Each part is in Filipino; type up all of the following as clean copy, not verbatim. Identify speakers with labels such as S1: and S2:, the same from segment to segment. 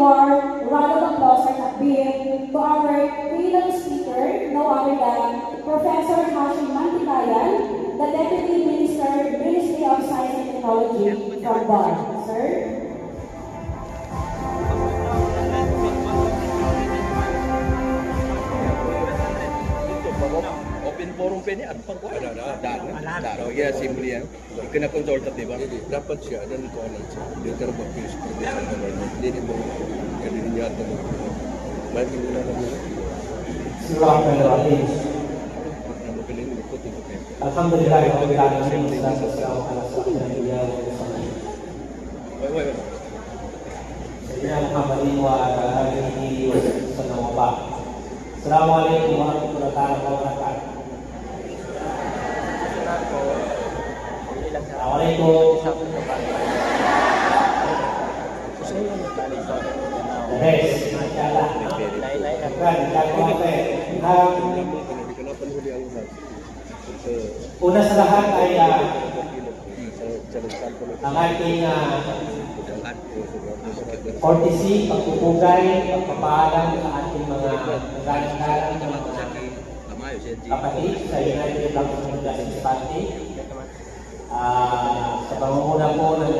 S1: warm round of applause and being to our keynote speaker, no other than Professor Hashim Mantibayan, the Deputy Minister, Ministry of Science and Technology from BAR. Sir?
S2: Open forum pa niya, ano pang kuha? Ada. Ya, simple yan. Kena consultative ba? Dapat siya, dan ito alam siya. Dia terbukti seperti apa government. Dia mau kadirinya atau lagi mula lagi.
S3: Bismillahirrahmanirrahim. Alhamdulillah, rabbil alamin. Wassalamu ala rasulillah Sayyidina Muhammadin wa ala alihi wa sallam. Assalamualaikum warahmatullahi wabarakatuh. Assalamualaikum. Masyaallah. Una sa lahat ay ang ating courtesy, pagpupugay, pagpapaalam sa ating mga nagagalang ng mga kapatid sa United Republic Justice Party. Sa pangunguna po ng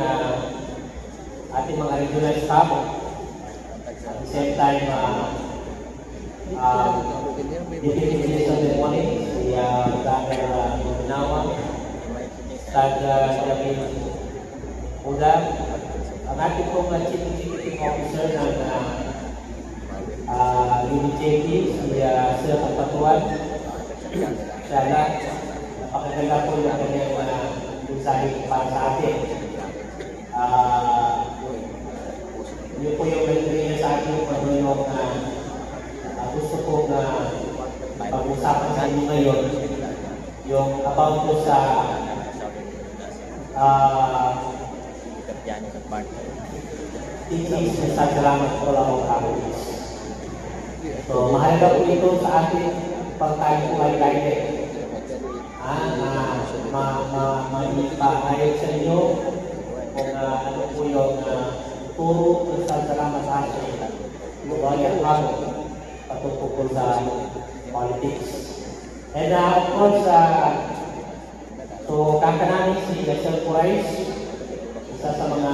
S3: ating mga regional staff, at the same time, Deputy Minister of the Morning, si Dr. Minawa, Stad David Uda, ang ating pong Chief Executive Officer ng UBJP, si Sir Kapatuan. Sana, napakaganda po yung kanyang mensahe para sa atin. Yun po yung nagdala sa atin kung ano yung gusto ko na pag-usapan sa inyo ngayon, yung about po sa teachings na sa salamat ko lang ang families. So, mahalaga po ito sa ating pag tayo po ay guided. Maipahayag sa inyo kung ano po yung turo sa salamat sa atin. Bayan ako patutukol sa politics. And of course, so kakanta namin si Rachel Purais, isa sa mga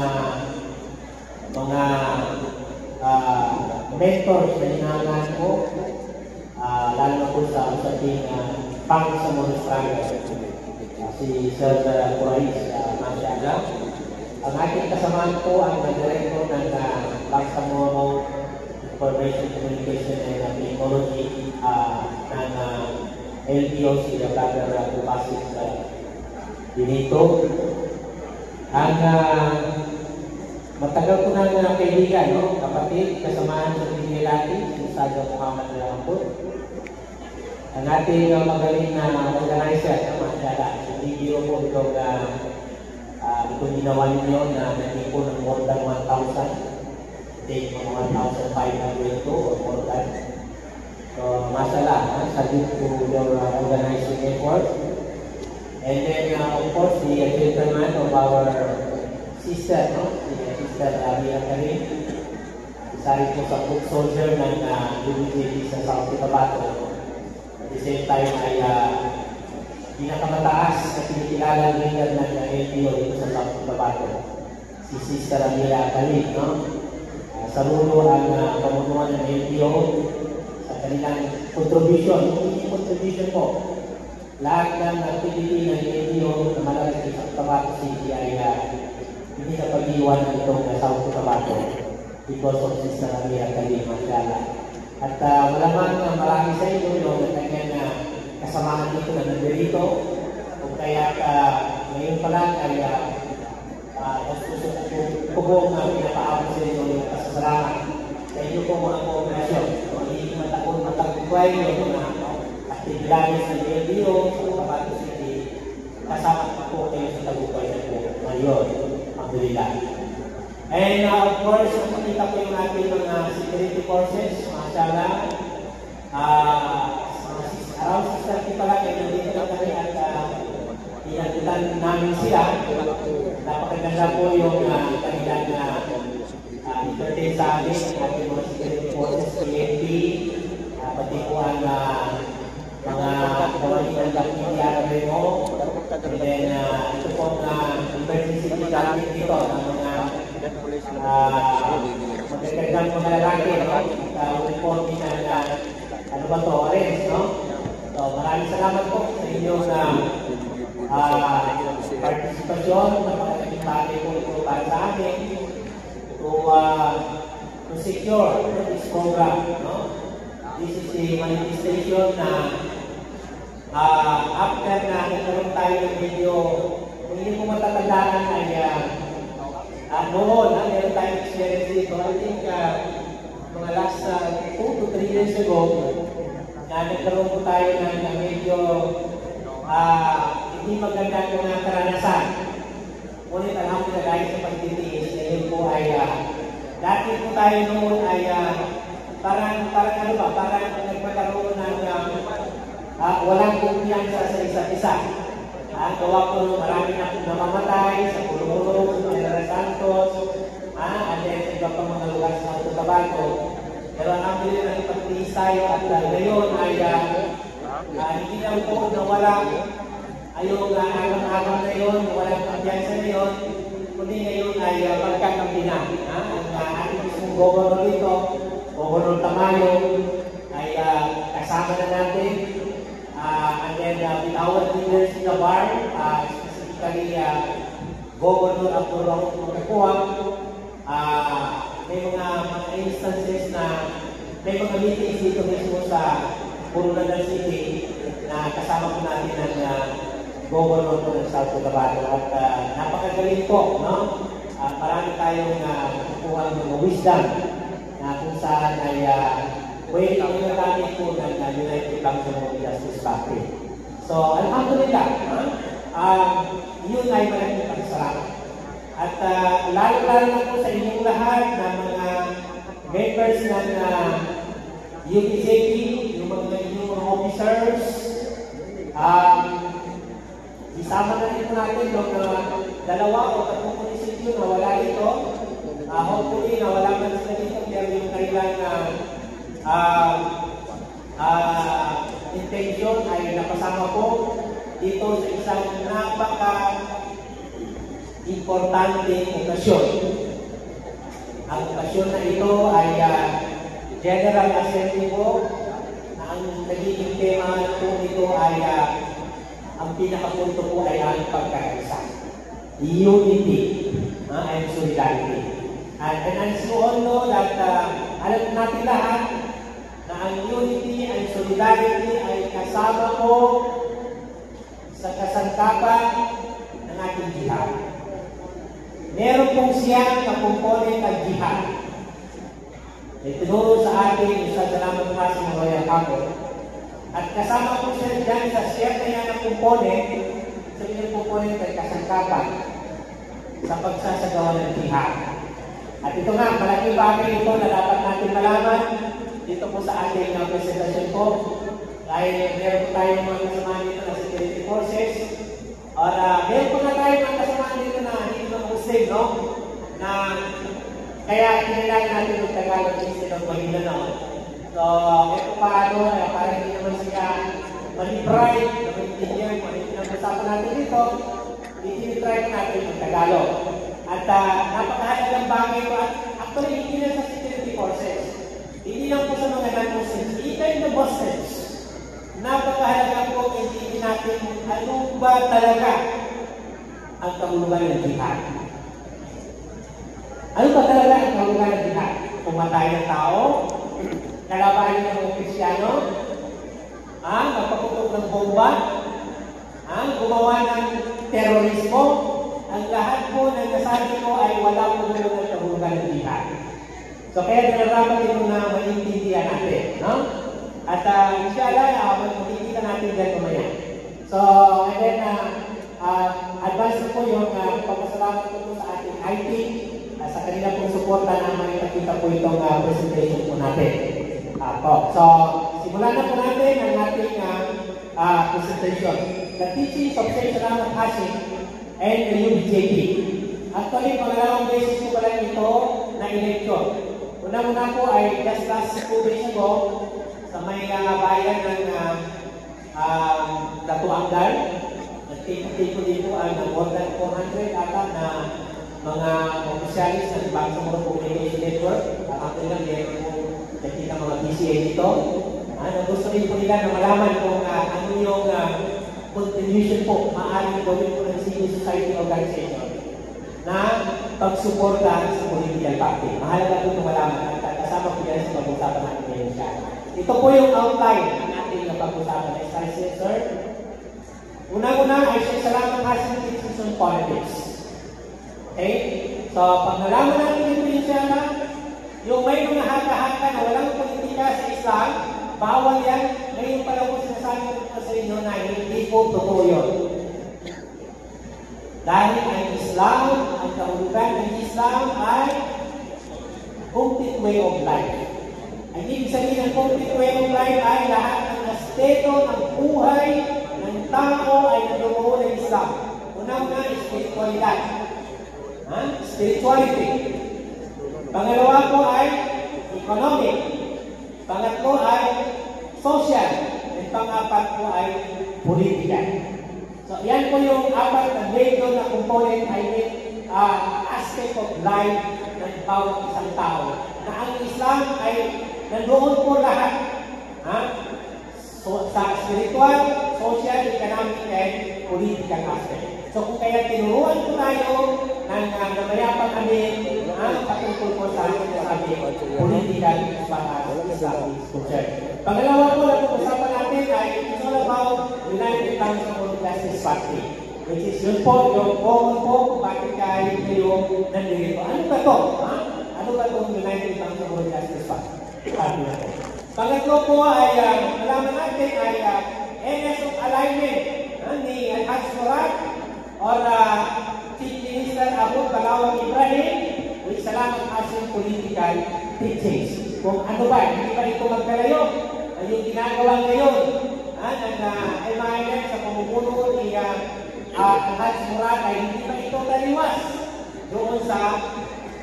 S3: mentors na hinahangaan ko, lalo na po sa usaping pang-Samoro struggle. Si Sir Purais, masyada. Ang ating kasamaan po ang nag-director ng pang-Samoro Information Communication and Technology ng LTO, si Dr. Bukasis Benito. Ang matagal ko ng kaibigan, no? Kapatid, kasamaan sa Pinilati, si Saga Muhammad Lampot. Ang ating magaling na organizer, masyada, hindi po itong ginawa ninyo na naging ng more than 1,000. Take mga 1,500 or more than. So, masala, salute to your organizing effort. And then, of course, the gentleman of our sister, no? Si Sister Amira Karim, isa rin po sa foot soldier ng UBJP sa South Cotabato. At the same time ay pinakamataas na kinikilala leader ng LTO dito sa South Cotabato. Si Sister Amira Karim, no? Saludo ang pamunuan ng LTO sa kanilang contribution. Hindi contribution po. Lahat ng activity ng LTO na malalagay sa Cotabato City ay hindi na pag-iwan ng itong South Cotabato because of Sister Amira Kalim, masyala. At malamang marami sa inyo yung kanyang kasamahan dito na nandito. Kung kaya ngayon pa lang ay gusto ko pong pinapaabot sa inyo yung kasasalamat sa inyo pong mga kooperasyon. Hindi matagpuay yung mga aktividades ng LTO sa Cotabato City. Kasama po kayo sa tagumpay na po ngayon. Alhamdulillah. And of course, makikita po yung ating mga security forces, mashallah. Around 6:30 pa lang, nandito na kami at namin sila. Napakaganda po yung kanilang nandito din sa amin ang ating mga security forces, PNP, pati po ang mga kawalitan ng PDRMO, and then ito pong emergency department dito ng mga magagandang mga lalaki, uniforme na ano ba to, orange, no? So maraming salamat po sa inyong partisipasyon sa mga bagay po ito para sa amin to secure this program, no? This is the manifestation na after na nagkaroon tayo ng video, kung hindi mo matatandaan ay noon, meron tayong experience dito. I think mga last 2 to 3 years ago, na nagkaroon po tayo ng medyo hindi maganda yung mga karanasan. Ngunit alhamdulillah dahil sa pagtitiis, ngayon po ay dati po tayo noon ay parang ano ba, parang nagpagkaroon ng walang kumpiyansa sa isa't isa. Gawa po marami na namamatay sa Pulong-Pulong, sa General Santos, and then sa iba pang mga lugar sa Cotabato. Pero alhamdulillah nagpagtiis tayo at ngayon ay hindi lang po nawala yung araw-araw na yun, walang kumpiyansa na yun, kundi ngayon ay pagkakampi na. Ang ating mismong governor dito, Governor Tamayo, ay kasama na natin. And then with our leaders in the bar, specifically Governor Abdurrahman Mokakuang, may mga instances na may mga meetings dito mismo sa Purunanan City na kasama po natin ng Governor po ng South Cotabato. At napakagaling po, no? Marami tayong nakukuha ng mga wisdom na kung saan ay pwede ang nagamit po ng United Bangsamoro Justice Factory. So, alhamdulillah, yun ay malaking pagsalamat. At lalo-lalo na po sa inyong lahat na mga members ng UPJP, yung mga inyong officers, isama na rin po natin yung 2 o 3 munisipyo na wala ito. Hopefully, na wala man sila dito, pero yung kailang intention ay napasama po dito sa isang napaka-importante okasyon. Ang okasyon na ito ay General Assembly po, na ang nagiging tema po nito ay ang pinakapunto po ay ang pagkakaisa. Unity and solidarity. And as you all know that alam natin lahat na ang unity and solidarity ay kasama po sa kasangkapan ng ating jihad. Meron pong siyang component ng jihad. Itinuro sa atin sa Salamat nga sa Royal Council. At kasama po siya dyan sa siyang na yan ng component, sa inyong component ay kasangkapan sa pagsasagawa ng jihad. At ito nga, malaking bagay ito na dapat natin malaman dito po sa ating presentasyon po. Dahil meron po tayong mga kasamaan dito na security forces. Or meron po na tayong mga kasamaan dito na hindi mga Muslim, no? Na kaya kinailangan natin yung Tagalog instead of Maguindanao. So, ito paano, para hindi naman siya mali-pride, na maintindihan, pinag-usapan natin dito, i-try natin yung Tagalog. At napakahalagang bagay ito. At actually, hindi na sa security forces. Hindi lang po sa mga non-Muslims. Even the Muslims. Napakahalagang po maintindihan natin ano ba talaga ang kahulugan ng jihad. Ano ba talaga ang kahulugan ng jihad? Pumatay ng tao? Kalabanin ng mga Kristiyano? Magpaputok ng bomba? Gumawa ng terorismo? Ang lahat po ng nasabi ko ay wala po ng kahulugan ng jihad. So kaya dapat ito na maintindihan natin, no? At inshallah, magkikita natin dyan kumaya. So, and then, advance po yung pagpasalamat ko sa ating IT, sa kanila pong suporta na makikita po itong presentation po natin. So, simulan na po natin ang ating presentation. The teachings of Saint Salamat Hashim and the UBJP. Actually, pangalawang beses ko pala ito na na-election. Una-una po ay just last 2 days ago sa may bayan ng Datuangal. Nagtiko din po ang more than 400 ata na mga officialis ng Bangsamoro Communication Network. Ako lang din po nakita mga PCA dito. Gusto rin po nila na malaman kung ano yung contribution po maaaring gawin po ng civil society organization na pagsuporta sa political party. Mahalaga po itong malaman at kasama po yan sa pag-usapan natin ngayon siya. Ito po yung outline ng ating pag-usapan. Next slide, sir. Una-una ay salamat kasing citizen politics. Okay? So, pag nalaman natin yung prinsipyo, yung may mga haka-haka na walang politika sa Islam, bawal yan. Ngayon pala po sinasabi ko sa inyo na hindi po totoo yun. Dahil ang Islam, ang kahulugan ng Islam ay complete way of life. Ang ibig sabihin ng complete way of life ay lahat ng aspeto ng buhay ng tao ay nandoon ng Islam. Una-una, spiritualidad. Spirituality. Pangalawa po ay economic. Pangatlo ay social. At pang-apat po ay political. So, yan po yung apat na major na component ay aspect of life ng bawat isang tao. Na ang Islam ay nandoon po lahat. So, sa spiritual, social, economic, and political aspect. So, kung kaya tinuruan po tayo ng namayapang kami patungkol po sa sabi, political as well as Islamic concern. Pangalawa po na pag-usapan natin ay it's all about United Bangsamoro Justice Party. Which is yun po, yung common po, bakit kayo nandito. Ano ba ito? Ano ba itong United Bangsamoro Justice Party? Na po. Pangatlo po ay, malaman natin ay NS of Alignment ni Al-Haj Murad or Chief Minister Abu Kalawang Ibrahim with salamat asing political teachings. Kung ano ba, hindi ba ito magkalayo? Yung ginagawa ngayon ng MINF sa pamumuno ni Al-Haj Murad ay hindi ba ito taliwas doon sa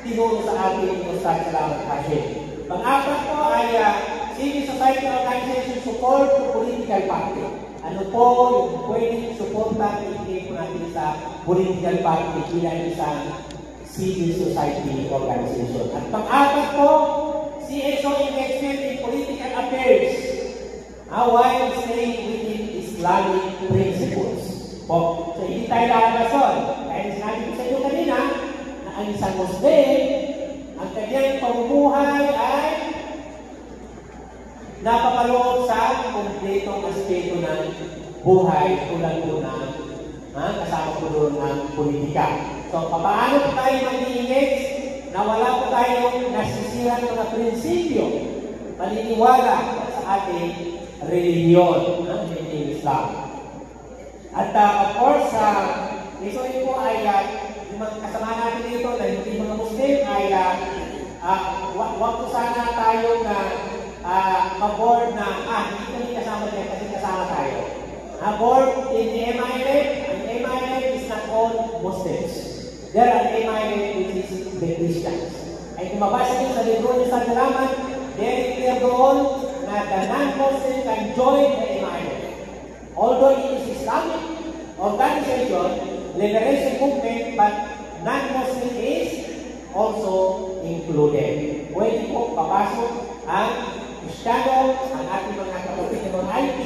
S3: tinuro sa ating Ustad Salamat Hashim. Pang-apat po ay civil society organization support to political party. Ano po yung pwedeng suporta ibigay po natin sa political party bilang isang civil society organization. At pang-apat po, CSO engagement in political affairs while staying within Islamic principles. So, hindi tayo lalason. Kaya sinabi ko sa inyo kanina na ang isang Muslim, ang kanyang pamumuhay ay napapaloob sa kumpletong aspeto ng buhay tulad po na kasama po doon ng politika. So, paano po tayo mag-i-engage na wala po tayong nasisihan mga prinsipyo, paniniwala sa ating reliyon ng Islam. At of course, ito po ay yung mga kasama natin dito na hindi mga Muslim ay wag po sana tayo na ma-board na hindi kami kasama tayo kasi kasama tayo. Board in the MINF, and MINF is not all Muslims. There are MINF which is the Christians. Ay kung mabasa niyo sa libro niyo sa Salamat, very clear doon na the non-Muslim can join the MINF. Although it is Islamic organization, liberation movement, but non-Muslim is also included. Pwede po papasok ang Kristiyano, ang ating mga kapatid ng IT,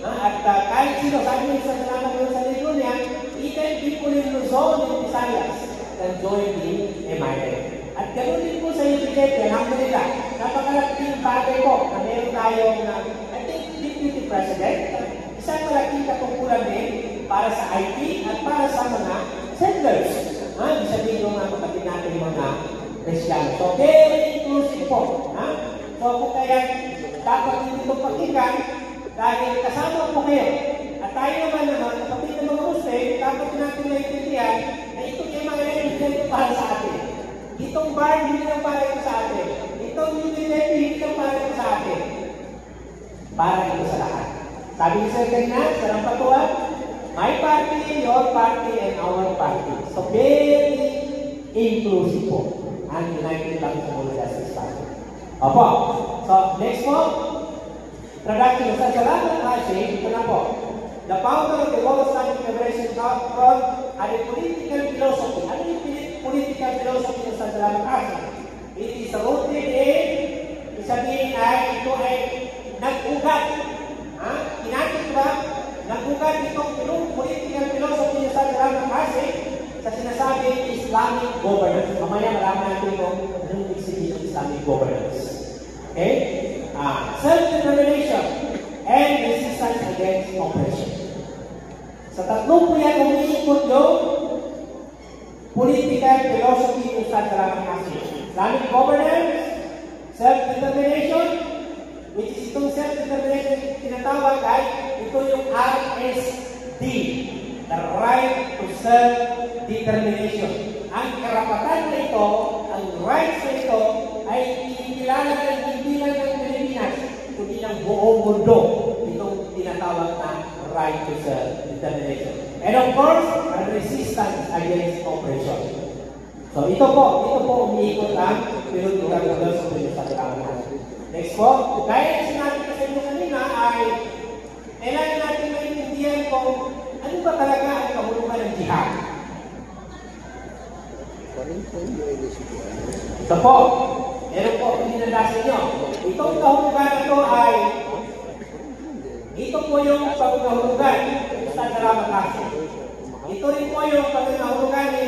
S3: at kahit sino, sabi niyo sa Salamat doon sa libro niya, even people in Luzon and Visayas can join the MINF. At ganoon din po sa UPJP, alhamdulillah, napakalaking bagay po na meron tayong, I think, Deputy President, isang malaking katungkulan din para sa IT at para sa mga settlers. Ibig sabihin ng mga kapatid natin yung mga Kristiyano. So, very inclusive po. So, kung kaya dapat hindi ito pakinggan, dahil kasama po kayo. At tayo naman kapatid ng mga Muslim, dapat natin naiintindihan na itong MINF para sa atin. Itong bar, hindi lang para ito sa atin. Itong UPJP, hindi lang para ito sa atin. Para ito sa lahat. Sabi ni Sir Kanya, sa Rampatuan, my party, your party, and our party. So, very inclusive po. ang United Bangsamoro Justice Party. Opo. So, next po, introduction sa salamat kasi, ito na po. The founder of the World Islamic Federation Front had a political philosophy. Ano yung political philosophy ng San Salamat kasi? It is rooted in, sabihin ay, ito ay nag-ugat. Kinakit ba? Nag-ugat itong political philosophy ng San Salamat kasi sa sinasabing Islamic governance. Mamaya marami natin kung anong ibig sabihin ng Islamic governance. Okay? Self-determination and resistance against oppression. Sa tatlong po yan, umiikot yung political philosophy ng San Salamat kasi. Islamic governance, self-determination, which is itong self-determination tinatawag ay ito yung RSD, the right to self-determination. Ang karapatan na ito, ang rights na ito, ay inikilala ng hindi lang ng Pilipinas, kundi ng buong mundo. Itong tinatawag na right to self-determination. And of course, a resistance against oppression. So ito po umiikot ang political philosophy sa Salamat. Next po, dahil sinabi ko sa inyo kanina ay kailangan natin maintindihan kung ano ba talaga ang kahulugan ng jihad. So po, meron po akong hinanda sa inyo. Itong kahulugan na ito ay ito po yung pagkahulugan sa Salamat kasi. Ito rin po yung pagkahulugan ni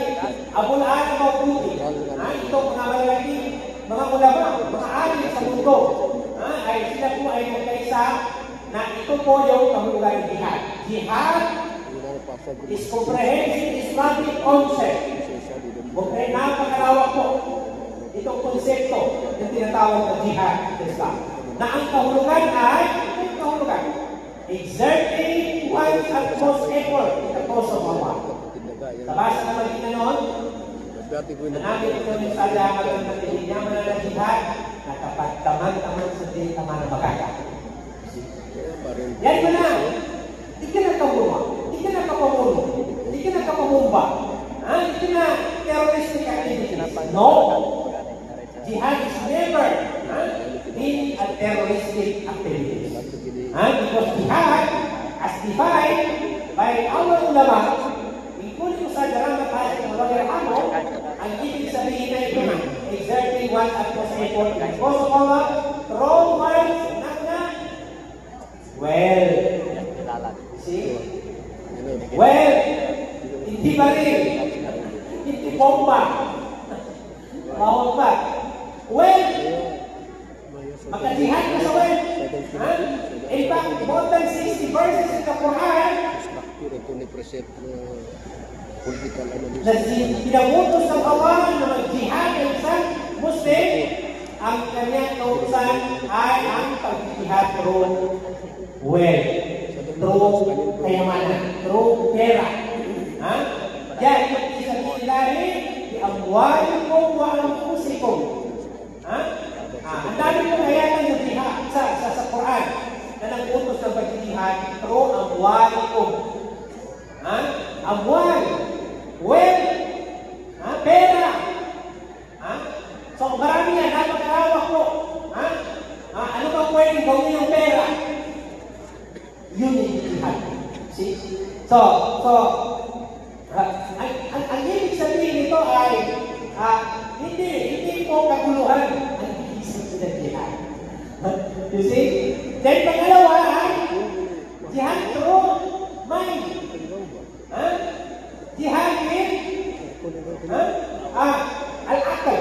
S3: Abul Alam Mabuti. Itong mga malalaki, mga ulama, mga alim sa mundo. Ay sila po ay magkaisa na ito po yung kahulugan ng jihad. Jihad is comprehensive Islamic concept. Napakalawak po itong konsepto ng tinatawag na jihad sa Islam. Na ang kahulugan ay, itong kahulugan, exerting one's utmost effort in the cause of Allah. Sa basa naman din na noon, nanamit ito ng salamat ng natinyaman na jihad na kapag tamang-tamang sa tama na magkaka. Yan mo na, di ka na kamuma, di ka na kapamuno, di ka na kapamumba, di ka na terroristic activity. No! Jihad is never been a terroristic activity. Because jihad, as defined by our ulama, including sa Salamat kasi ng Walayarhamo, ang ibig sabihin na ito na, exerting one's utmost effort in the cause of Allah, through one's see? Well, hindi baril, hindi bomba, bawal pa. Well, makajihad ka sa well. In fact, more than 60 verses in the Quran na pinagutos ng Allah na mag-jihad ng isang Muslim, ang kanyang kautusan ay ang pag-jihad through well, through kayamanan, through pera. Yan yung isabihin lahi, i-amwalikum wa anfusikum. Ang dami kong hayatan ng jihad sa Quran na nag-utos ng pag-jihad through amwalikum. Amwal, well, pera. So marami yan, napakawak po. Ano ba pwedeng gawin yung pera? Yun yung jihad. See? So, ang ibig sabihin nito ay hindi po kaguluhan ang ibig sabihin ng jihad. You see? Then pangalawa ay jihad through mind. Jihad with al-akal.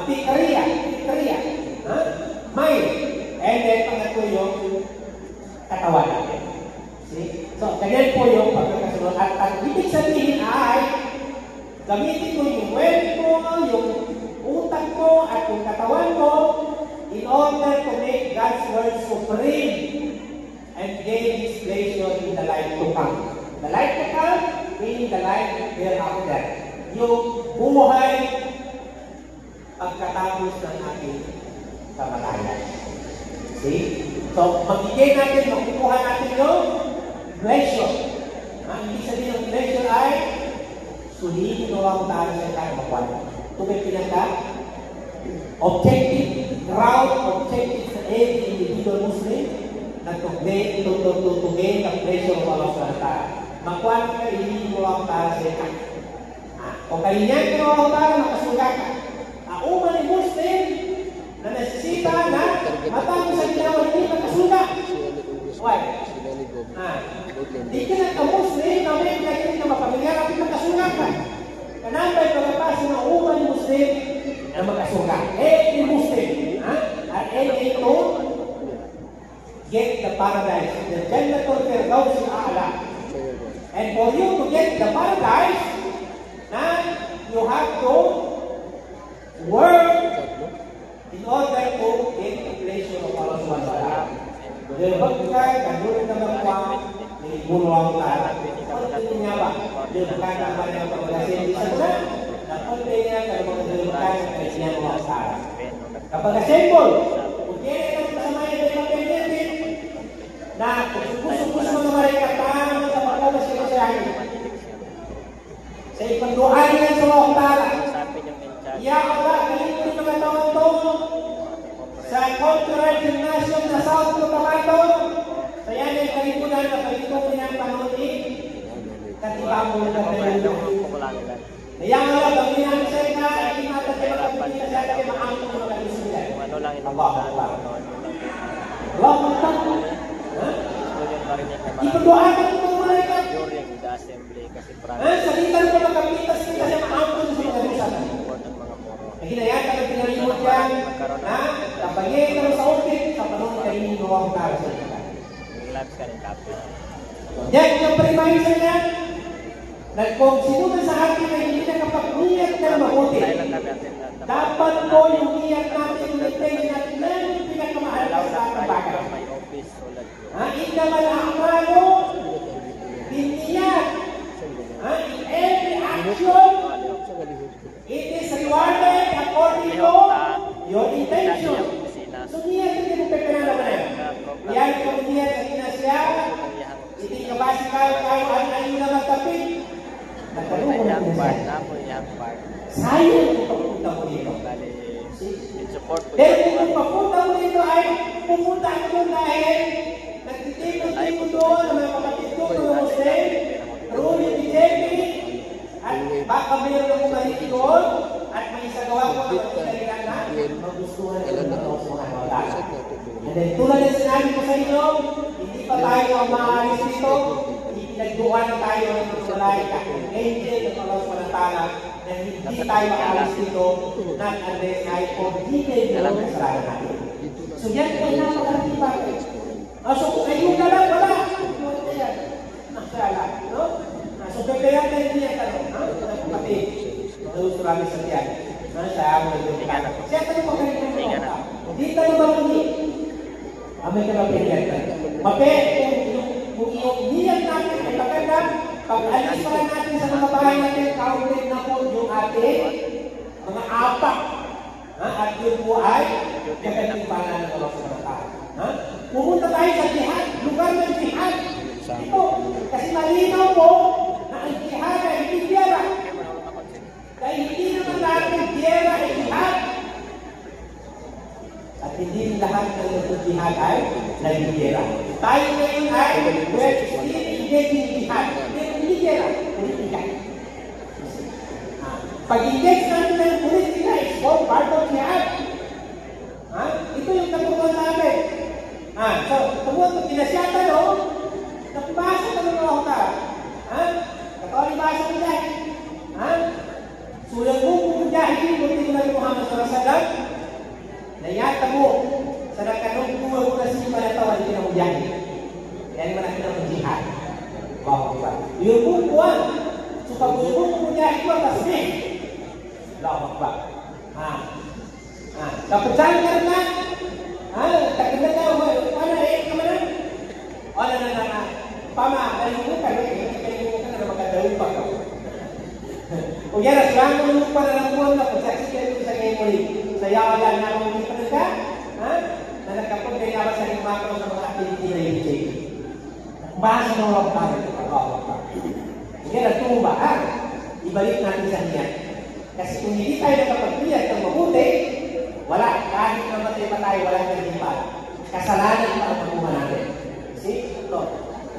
S3: Pikriya. Mind. And then pangatlo yung katawan natin. See? So, ganyan po yung pagkakasunod. At ibig sabihin ay gamitin ko yung well ko, yung utak ko, at yung katawan ko in order to make God's word supreme and gain His pleasure in the life to come. The life to come meaning the life hereafter. Yung buhay pagkatapos ng ating kamatayan. See? So, magiging natin, makukuha natin yung pleasure. Ibig sabihin ng pleasure ay sulitin o ang tayo sa kaya magwala. Ito may pinaka objective, ground objective sa every individual Muslim na to gain the pleasure of Allah SWT. Makuha ka hindi mo ang para sa ito. O kalinyan ka ng Allah SWT, makasuga ka. Uma ni Muslim na nasisita na matang sa ginawa hindi makasuga. Why? Di ka na ka-Muslim na may kaya na mapamilya kapit makasuga ka. Kanambay pagkapas na uma ni Muslim na makasuga. Every Muslim are able to get the paradise, the Jannatul Firdaus al-A'la. And for you to get the paradise, you have to work in order to get the pleasure of Allah Subhanahu wa Ta'ala. Dibekay kanun ng mga ni Guru Ta'ala. Ano niya ba? Dibekay ang mga pagkasin di sana. Dapat niya kalau dibekay ang kanya ng Allah Ta'ala. Kapag symbol, kung yan ang sama ng pagkasin na puso-puso ng mereka tayo sa pagkasin sa ipagduhan niya sa Allah Ta'ala. Ya Allah, kalimutin mga taon ito sa Cultural Gymnasium na South Cotabato. Sa yan ay kalimutan na kalimutin ng panahon katibang mo na tayo. Kaya nga lang, ang minamisay na, hindi matatayo kapitila sa akin, maangkong mga kalisulan. Allah Allah. Allah Allah. Ipagduhan ka ito mga ito. Salitan ko makapitas kita sa maangkong sa mga kalisulan. Hinayaan ka ng pinalimot yan, kapagin ka sa upit, sa panong kainin mo ang tara sa ito. Yan, yung primarisa yan, na kung sino man sa atin na hindi nakapag-niyat na mabuti, dapat po yung niyat natin, yung intention natin, na yung pinakamahalaga sa ating bagay. Ika malakmano, biniyat, in every action, it is rewarded according to your intention. So niya hindi mo pepera naman yan. Yan kung niya sa kinasya, hindi ka basi kayo ay na magtapit. Nagkalungan na kinasya. Sayang kung papunta mo dito. Pero kung papunta mo dito ay pupunta ka doon dahil nagtitipon-tipon doon na may kapatid ko ng Muslim, Ruli BJP, at baka mayroon akong mahiti doon at may isagawa ko ang pagkakalilan na magustuhan na ito ng mga tao. And then tulad na sinabi ko sa inyo, hindi pa tayo ang maaalis dito, nagduhan tayo ng malaika, angel ng Allah SWT na hindi tayo maalis dito not unless ay forgiven na lang kasalanan natin. So yan po yung napakalaking bagay. So kung ayun na lang, wala. Nasala, no? So pepeyan tayo niya tanong, pati doon surami sa tiyan. Siya mo nagduhan. Siya tayo magaling ng hindi tayo marungi. Amay ka na pepeyan tayo. Mape, kung iyong niyan natin ay maganda, pag-alis pa natin sa mga bahay natin, counted na po yung ating mga apak. At yun po ay katimpanan ng Allah SWT. Pumunta tayo sa jihad, lugar ng jihad. Ito, kasi malinaw po na ang jihad ay hindi giyera. Dahil hindi naman lahat ng giyera ay jihad. At hindi lahat ng jihad ay nag-giyera. Tayo ngayon ay we're still engaging jihad. Hindi giyera, politika. Pag-engage natin ng politika is all part of jihad. Ito yung natutunan natin. So, tumuot kung kinasyata, no? Nakibasa ka ng mga ka. Katawari basa ko dyan. Sulang mo kung dahil, kung tingnan ni Muhammad SAW, nayata mo, sa nakanong buwa mo na siya panatawan, hindi na mo dyan. Yan mo na kinamang-jihad. Wow, diba? Yung buwan, so pag-ubong mo dyan, ito ang tasbih. Allahu Akbar. Dapat saan ka na? Takanda ka, paano na ka man? Wala na. Pama, kalimutan na magkadawin pa ka. Kung yan, aslang mo pa na lang mo na pagsaksi kayo sa ngayon muli. Saya wala na akong hindi pa na nakapagkayaba sa limakaw sa mga activity na yung JP. Bahasa ng Allah tayo. Yan, nagtumba. Ibalik natin sa niyan. Kasi kung hindi tayo nakapagpiyat ng mabuti, wala, kahit namatay pa tayo, wala nang lipat. Kasalanan pa ang pagkuha natin. See? So,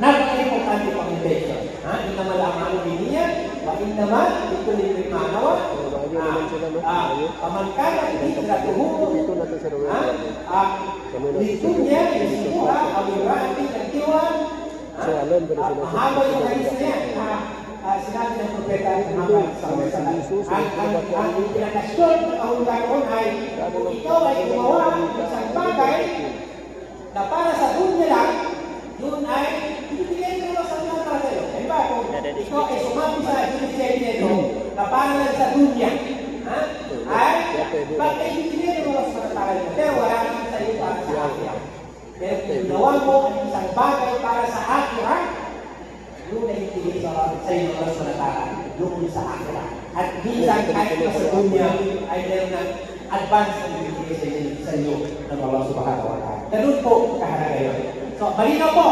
S3: napaka-importante pang intention. Innamal a'malu binniyat, wa innamal likulli imri'in ma nawa. Faman kanat hijratuhu lidunya yusibuha aw imra'atin yankihuha. Mahaba yung hadis na yan. Sinabi ng propeta Muhammad sallallahu alaihi wasallam. Ang pinakasyon ng kahulugan ay kung ikaw ay gumawa ng isang bagay na para sa dunya lang, yun ay ibibigay ko lang sa mga para sa'yo. Diba? Kung ikaw ay sumami sa ibibigay nito na para lang sa dunya, ay bakit ibibigay ko lang sa mga para nyo? Pero wala naman sa iyo para sa akira. Pero kung ginawa mo ang isang bagay para sa akira, yun ay ibibigay sa iyo ng manatala, yun sa akira. At minsan kahit pa sa dunya ay meron ng advance na ibibigay sa iyo ng Allah subhanahu wa ta'ala. Ganun po kahalaga yun. So, malinaw po,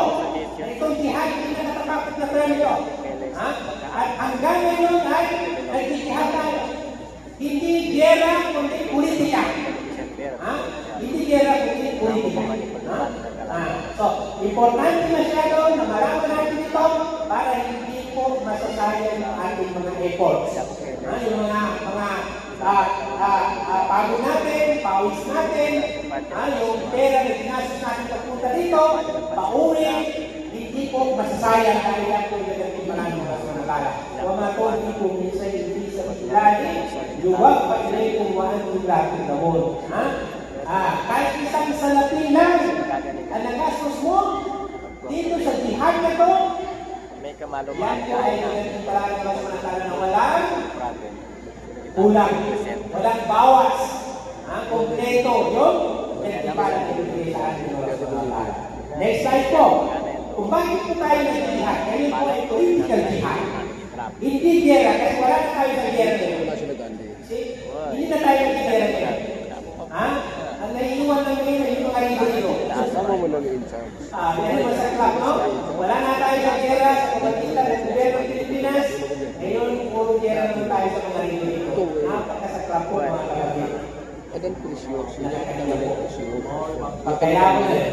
S3: na itong jihad, hindi na natatapos na premyo. At hanggang ngayon ay nag-jihad tayo. Hindi gera, kundi politika. Hindi gera, kundi politika. So, importante masyado na malaman natin ito para hindi po masasayang ang ating mga efforts. Yung mga pagod natin, pawis natin, yung pera na ginastos natin pagpunta dito, pauwi, hindi po masasayang dahil yan po yung naging maraming mga manatala. Wamaton po minsan hindi sa ilali, luwag pa ilay kung wanan yung lahat namon. Kahit isang salapi lang ang nagastos mo dito sa jihad na to, yan po ay naging maraming mga manatala na walang kulang, walang bawas, kompleto, yun, para ibigay sa ating mga manatala. Next slide po, kung bakit po tayo nag-jihad, ngayon po ay political jihad. Hindi gera, kasi wala na tayo sa gera ngayon. Hindi na tayo nag-gera ngayon. Ang naiiwan lang ngayon ay yung mga libo-libo.
S2: Kasama mo lang yung in-charge.
S3: Yan yung sa club, no? Wala na tayo sa gera, sa kapagitan ng gobyerno ng Pilipinas. Ngayon, puro gera naman tayo sa mga libo-libo. Napakasaklap po mga kapatid.
S2: Adan presyo, sila ka talaga presyo.
S3: Kaya mo na yun.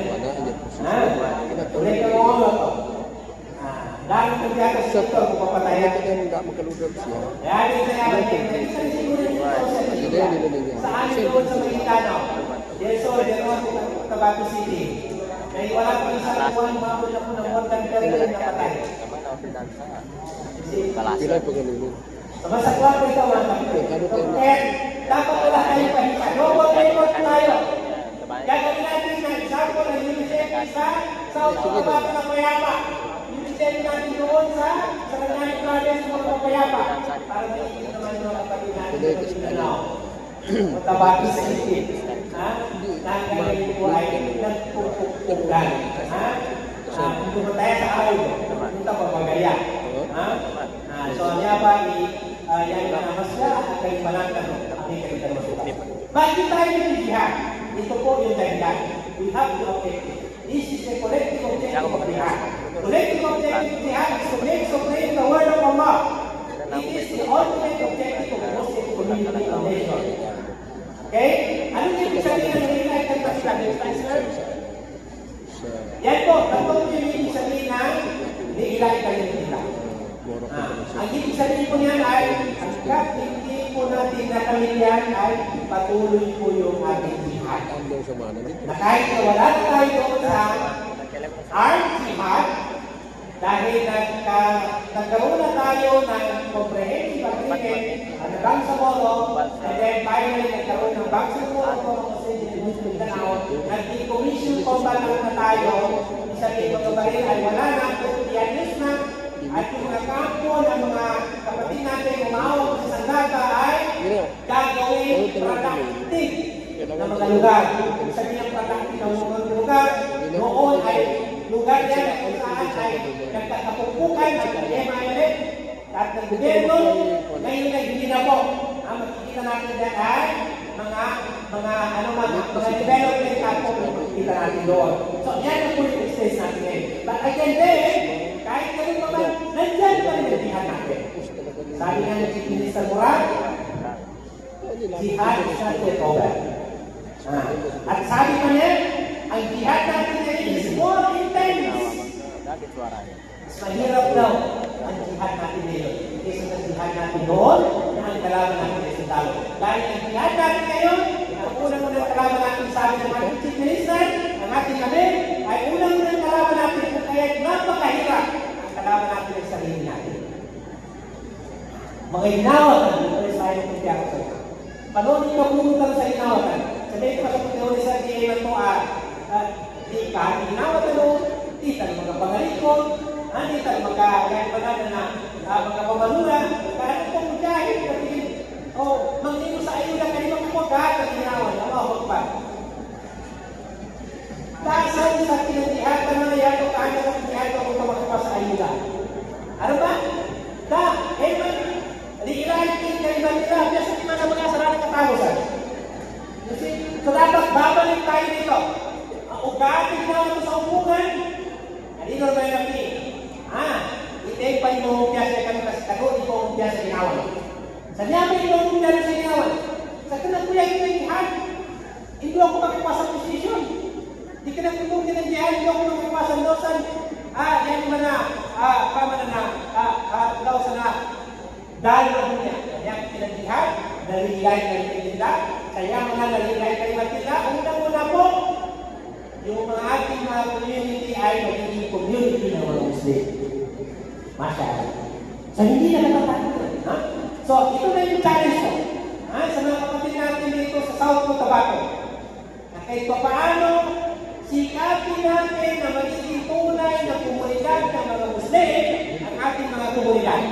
S3: Ulit ka mo ako ito. Dahil kung diya kasi ito, kung papatayan.
S2: Kaya hindi makaludab siya.
S3: Kaya din sa yaman din. Sa amin doon sa Magitano. Yeso, General Tabato City. Kaya wala po isang buwan, mabot na po ng more than 30 na patay.
S2: Pila pa ganun.
S3: Masaklap ko ito mga kapatid. Dapat wala tayong pahinga. Robot record tayo. Gagawin natin na example ng UNICEF sa South Cotabato ng Payapa. UNICEF natin doon sa Sarangani Province ng Payapa. Para maigit naman yung kapatid natin. Cotabato City. Nagagawin po ay nagpupukugan. Kung pumataya sa araw, punta pa pagaya. So, niya ba yan na masya at kayo malangkan ang kayo masukat. Bakit tayo nag-jihad? Ito po yung dahilan. We have the objective. This is the collective objective of jihad. Collective objective of jihad is to make supreme the word of Allah. It is the ultimate objective of the Muslim community of nation. Okay? Ano yung ibig sabihin ng United Nations, sir? Yan po, tatong yung ibig sabihin na niilay kayo nila. Ang ibig sabihin po niyan ay hanggat hindi po natin nakamit yan ay patuloy po yung ating jihad. Na kahit na wala na tayo doon sa armed jihad, dahil nagkaroon na tayo ng comprehensive agreement at Bangsamoro, and then finally nagkaroon ng Bangsamoro nag-decommission combat na tayo, isabihin mga baril ay wala na, tiyanis na. At yung mga kampo ng mga kapatid natin umawag sa sandata ay gagawin productive na mga lugar. Sabi ng productive ng mga lugar, noon ay lugar yan kung saan ay nagkakapupukan ng MILF at ng gobyerno. Ngayon ay hindi na po. Ang makikita natin dyan ay mga development kampo na makikita natin doon. So yan ang po yung express natin ngayon. But again then, kahit ganun naman, nandiyan pa rin ang jihad natin. Sabi nga ng Chief Minister Murad, Jihad is not yet over. At sabi pa niya, ang jihad natin ngayon is more intense. Mas mahirap daw ang jihad natin ngayon kaysa sa jihad natin noon na ang kalaban natin ay sundalo. Dahil ang jihad natin ngayon, ang unang-unang kalaban natin sabi ng ating Chief Minister, ang ating kami, ay unang-unang kalaban natin kung kaya napakahirap ang kalaban natin ay sarili natin. Mga inawatan, ito ay sayo ng tiyak sa ito. Panonin ka pumunta sa inawatan. Sabihin ko sa pagkawin sa diyan mo di ka inawatan mo, di tayo magkapangalikon, di tayo magkakaipananan na magkapamanunan, kahit itong magkahit, manglino sa iyo na kayo magpagkat at inawan, ang mga magpag. Dasan sa kinatihatan na yan o kanya sa kinatihatan kung tumakapa sa ayuda. Ano ba? Di ilahin kayo ba nila? Biasa di mana mga sarang katahusan. So dapat babalik tayo dito. Ang ugating na ito sa upungan, kanino ba yung napi? Itay pa yung umumpiyas na kami kasi tago, di po umumpiyas sa ginawan. Sa niya pa yung umumpiyas sa ginawan. Sa kanang kuya ito yung jihad, hindi ako makipas sa posisyon. Di ka na pinong kinandihan, hindi ako makipas sa losan. Yan man na, pamana na, lausan na. Dahil ang niya, kaya pinag-jihad, naligay na nila, kaya mga naligay kayo nila, unang-una po, yung mga ating mga community ay magiging community ng mga Muslim. Masyado. So, hindi na natatakot. So, ito na yung challenge ko. Sa mga kapatid natin dito sa South Cotabato, na kahit pa paano, sikapin natin na magiging tunay na komunidad ng mga Muslim ang ating mga komunidad.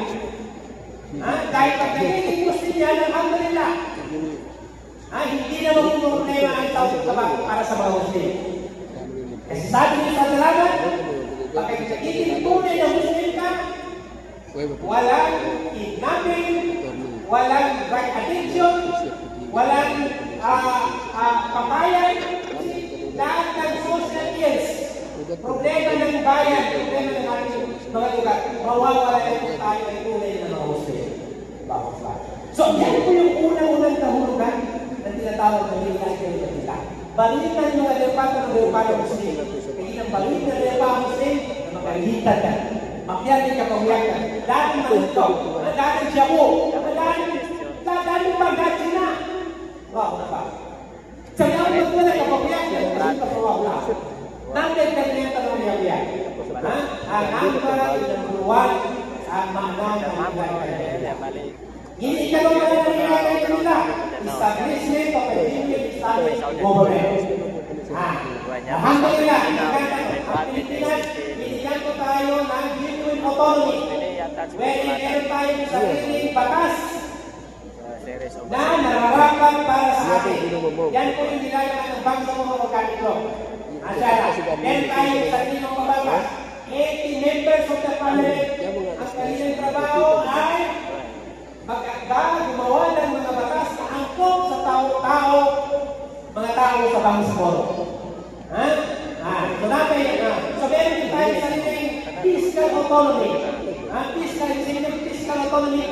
S3: Dahil pag nagiging Muslim yan, alhamdulillah. Hindi na magpuproblema ang South Cotabato para sa mga Muslim. Kasi sabi niyo sa salamat, pag nagiging tunay na Muslim ka, walang kidnapping, walang drug addiction, walang papayan, lahat ng social ills, problema ng bayan, problema ng ating mga lugar, mawawala na tayo ay tunay na mga Muslim. So, yan po yung unang-unang kahulugan na tinatawag ng Liga Ikaw nila. Balitan yung mga Leopato ng Leopato Muslim. Kaya ng balitan ng Leopato Muslim, na magalitan ka. Makyanin ka, pangyak ka. Dating malito, dating siyabu, dating pagkatsi na. Wow, na ba? Sa mga mo na kapagyak ka, kasi kapawaw na. Nandang kanilita ng liyak-liyak. Number, number 1, ang maanang ng mga hindi ka naman na nangyayari nila. Establishment of a genuine Islamic government. Alhamdulillah, ang Pilipinas, binigyan ko tayo ng genuine autonomy. Pwede meron tayo ng sariling batas na nararapat para sa atin. Yan po yung nilayan ng bangsa mga organiko. Meron tayo ng sariling batas. 80 members of the parliament. Ang kanilang trabaho ay gumawa ng mga batas na angkop sa tao-tao, mga tao sa Bangsamoro. So meron din tayo sa sariling fiscal autonomy. Fiscal autonomy,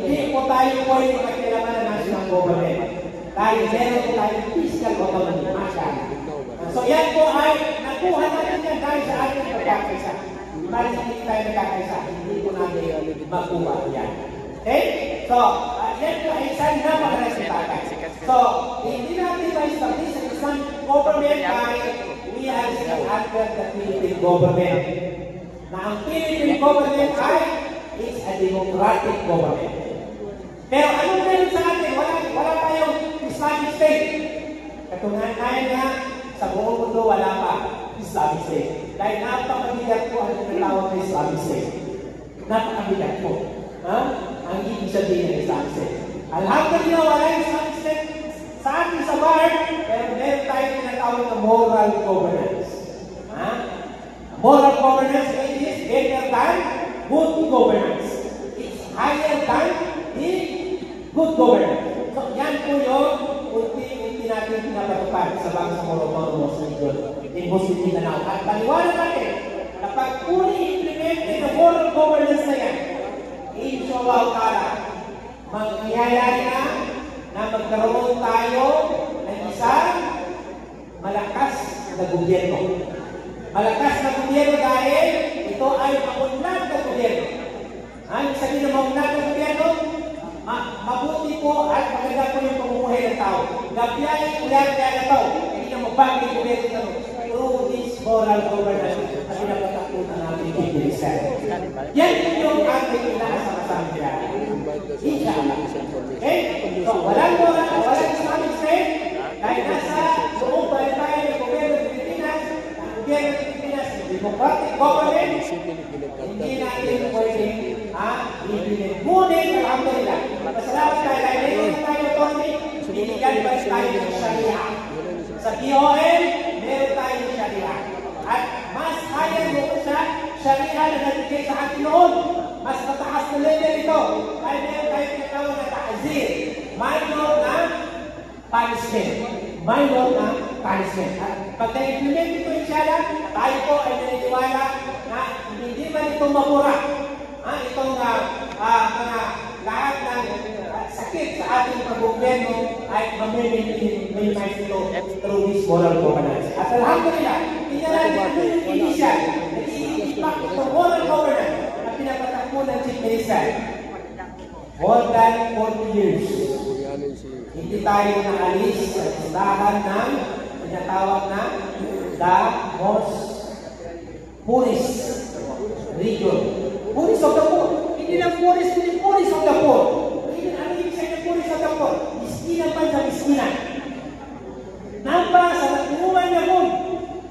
S3: hindi po tayo po yung makakailangan ng national government. Dahil meron po tayo fiscal autonomy. So yan po ay nakuha natin yan dahil sa ating pagkakaisa. Dahil hindi tayo nagkakaisa, hindi po natin makuha yan. Okay? So, yan po ay isang napakaresitakan. So, hindi natin ma-establish ang isang government dahil we are still under the Philippine government. Na ang Philippine government is a democratic government. Pero anong meron sa atin? Wala tayong Islamic State. Katunayan nga, sa buong mundo wala pa Islamic State. Dahil napakabigat po ang tinatawag na Islamic State. Napakabigat po. Ang ibig sabihin ng Islamic State. Alhamdulillah, wala yung Islamic State sa atin sa bar, pero meron tayo tinatawag na moral governance. Moral governance is better than good governance. It's higher than the good governance. So, yan po yung unti-unti natin pinapatupad sa Bangsamoro Autonomous Region in Muslim Mindanao. At paliwanag natin, kapag uli-implemented na moral governance na yan, inshallah ta'ala, mangyayari na magkaroon malakas na gobyerno. Malakas na gobyerno dahil ito ay maunlad na gobyerno. Ang sabihin ng maunlad na gobyerno, mabuti po at maganda po yung pamumuhay ng tao. Gabiyay ulan kaya na ito. Hindi na magbagay yung gobyerno na through this moral governance na pinapatakutan natin yung Pilipinas. Yan yung ating inaasama-sama niya. Okay? So, walang Islamic State dahil nasa loob pa rin tayo ng gobyerno ng Pilipinas, ang gobyerno ng Pilipinas, democratic government, hindi natin pwedeng ibigin. Ngunit, alhamdulillah, masalamat tayo dahil meron tayo autonomy, binigyan pa rin tayo ng Sharia. Sa POM, meron tayo ng Sharia. At mas higher mo sa Sharia na nabigay sa atin noon. Mas mataas na level ito. Dahil meron tayo tinatawag na ta'zir. Minor na punishment. Minor na punishment. At pag na-implement ito inshallah, tayo po ay naniniwala na hindi man ito mapura. Itong mga lahat ng sakit sa ating pag-gobyerno ay mamiminimis ito through this moral governance. At alhamdulillah, tingnan natin yung initial, nag-iipak itong moral governance na pinapatakbo ng Chief Minister. More than 40 years. Hindi tayo naalis sa listahan ng pinatawag na the most poorest region. Poorest of the poor. Hindi lang poorest, hindi poorest of the poor. Ano yung isa ng poorest of the poor? Miskinan pa sa miskinan. Namba sa natunguhan niya mo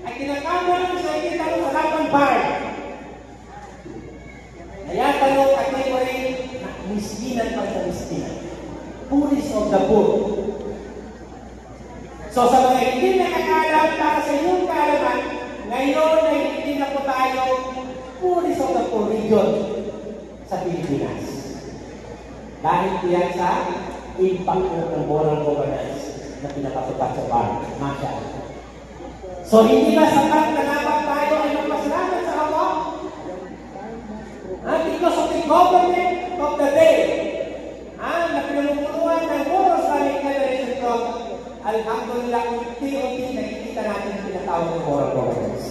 S3: ay kinakaman sa ikintanong sa laban bar. Kaya tanong at may rin na miskinan pa sa miskinan. Poorest of the poor. So sa mga hindi nakakalam para sa inyong kaalaman, ngayon ay hindi na po tayo poorest of the poor region sa Pilipinas. Dahil yan sa impact ng moral governance na pinapatupad sa bar. Masya. So hindi ba sapat na dapat tayo ay magpasalamat sa Allah? Because of the government of the day, na pinulungan ng Moral Islamic Federation Front, alhamdulillah, unti-unti nakikita natin ang pinatawag ng moral governance.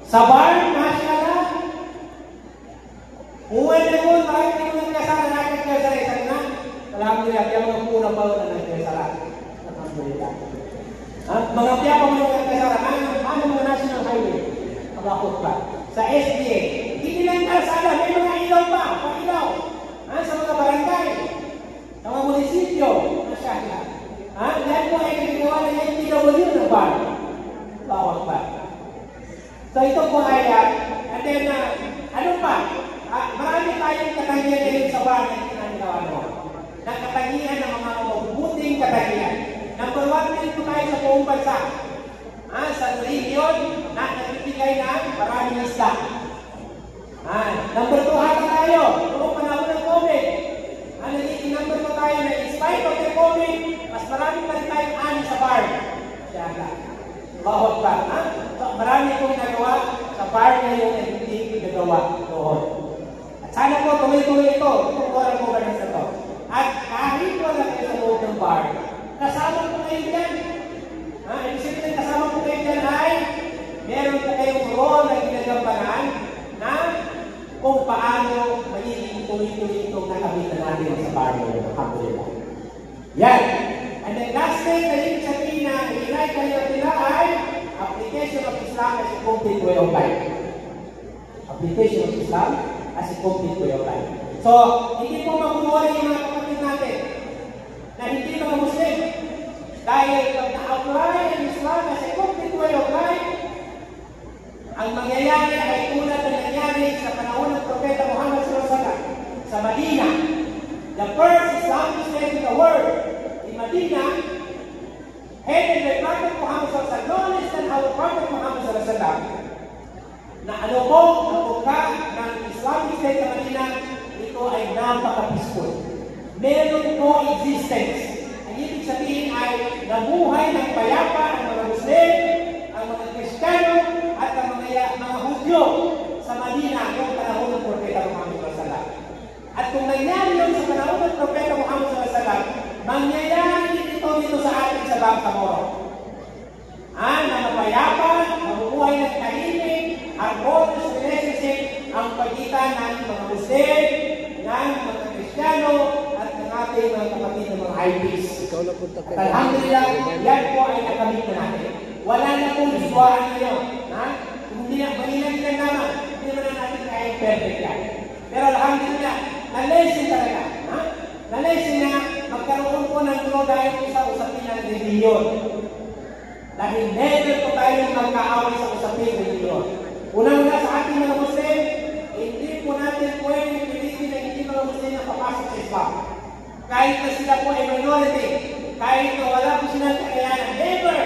S3: Sa bar, mashallah, uwan na mo, bakit hindi mo nagkasala natin nagkasala isang na? Alhamdulillah, kaya mga puna pa na nagkasala. Alhamdulillah. Mga piyapa mo nagkasala, ano mga national highway? Pag-akot pa. Sa SDA, hindi lang kasala, may mga ilaw pa, pang-ilaw. Sa mga barangay, sa mga munisipyo, mashallah. Yan po ay nagagawa na yung PW ng bar. Bawat pa. So ito po ay, and then, ano pa? Marami tayong katangian ngayon sa bar na ginagawa mo. Na katangian ng mga mabubuting katangian. Number 1 din po tayo sa buong bansa. Sa region na nagbibigay ng maraming isda. Number 2 hata tayo. Noong panahon ng COVID. Nagiging number 2 tayo na in spite of the COVID, mas marami pa rin tayong ani sa bar. Siyaka. Bawat pa. So, marami pong nagawa sa bar ngayon na hindi nagawa doon. At sana po tuloy-tuloy ito. Itong moral governance na ito. At kahit wala kayo sa loob ng bar, kasama po kayo dyan. Ibig sabihin kasama po kayo dyan ay meron po kayong role na ginagampanan na kung paano magiging tuloy-tuloy itong nakamitan natin sa bar ngayon. Alhamdulillah. Yan. And then last thing na ibig sabihin na ilay kayo nila ay application of Islam as a complete way of life. Application of Islam as a complete way of life. So, hindi po magkuwari yung mga kapatid natin na hindi mga Muslim. Dahil pag na-apply ang Islam as a complete way of life, ang mangyayari ay tulad na nangyari sa panahon ng Propeta Muhammad SAW sa Madina. The first Islamic state in the world, in Medina, headed by Prophet Muhammad SAW, no less than our Prophet Muhammad SAW, na ano po ang buka ng Islamic state sa Medina, ito ay napaka-peaceful. Meron po existence. Ang ibig sabihin ay nabuhay ng payapa ang mga Muslim, ang mga Kristiyano, at ang mga Hudyo sa Madina noong panahon ng Propeta Muhammad SAW. At kung nangyari yun sa panahon ng Propeta Muhammad SAW, mangyayari ito dito sa atin sa Bangsamoro. harmonious relationship ang pagitan ng mga Muslim, ng mga Kristiyano, at ng ating mga kapatid ng mga IPs. At alhamdulillah, yan po ay nakamit na natin. Wala na pong hidwaan ngayon. Hindi na, manilang naman, hindi naman na natin kaya perfect yan. Pero alhamdulillah, na-lesson talaga. Na-lesson na magkaroon po ng gulo dahil po sa usapin ng reliyon. Dahil never po tayong magkaaway sa usapin ng reliyon. Unang-una sa ating mga Muslim, hindi po natin pwedeng pilitin na hindi mga Muslim na papasok sa Islam. Kahit na sila po ay minority, kahit na wala po silang kakayanan, never!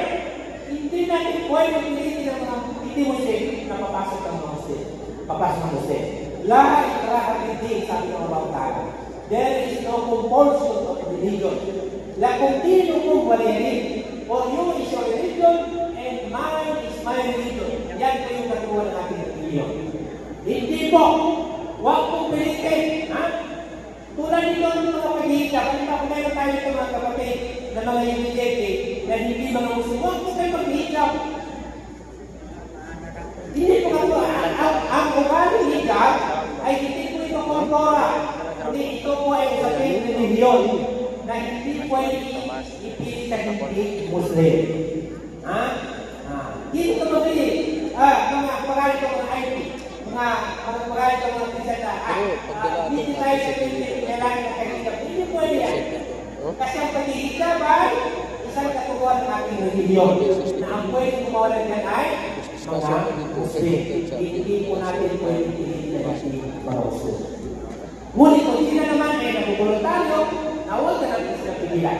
S3: Hindi natin pwedeng pilitin ang mga hindi Muslim na papasok ang mga Muslim. Papasok ang Muslim. Lahat ikrahat din, sabi ng mga tao. There is no compulsion of religion. Lakum dinukum waliyadin. For you is your religion, and mine is my religion. Yan po yung katuwa ng ating religion. Hindi po. Huwag pong pilitin. Tulad nito ng mga paghihika. Kanina kung meron tayo ito mga kapatid na mga imigete na hindi mga Muslim. Huwag po kayo paghihika. Hindi po katuwa. Ang ugaling hijab ay hindi po ito kontora. Hindi ito po ay usapin ng religion na hindi po ay ipili sa hindi Muslim. Hindi ito mabili. Mga pagalit ng mga IP, mga pagalit ng mga Kriseta, hindi tayo sa kailangan ng kagigap. Hindi po yan. Kasi ang pagigigap ay isang katuwa ng ating religion na ang pwede kumawalan yan ay mga Muslim. Hindi po natin pwede pilitin na mga Muslim. Ngunit kung sila naman ay naguguluntaryo, na huwag na natin sila pigilan.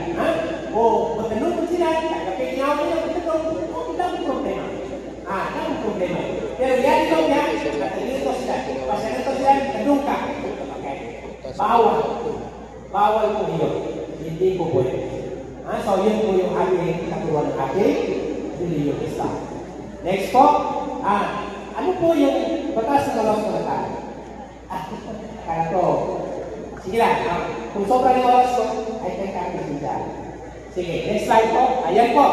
S3: O magtanong sila, tagapin niya ako nila, wala akong problema. Ang problema. Pero yan ito yan, natalito sila. Pasanito sila, tanong ka. Bawal. Bawal po yun. Hindi po po yun. So yun po yung ating katuwa ng ating religion Islam. Next po, ano po yung batas ng lawas na tayo? Kaya to, sige lang, kung sobrang yung oras ko, ay teka dyan. Sige, next slide po. Ayan po.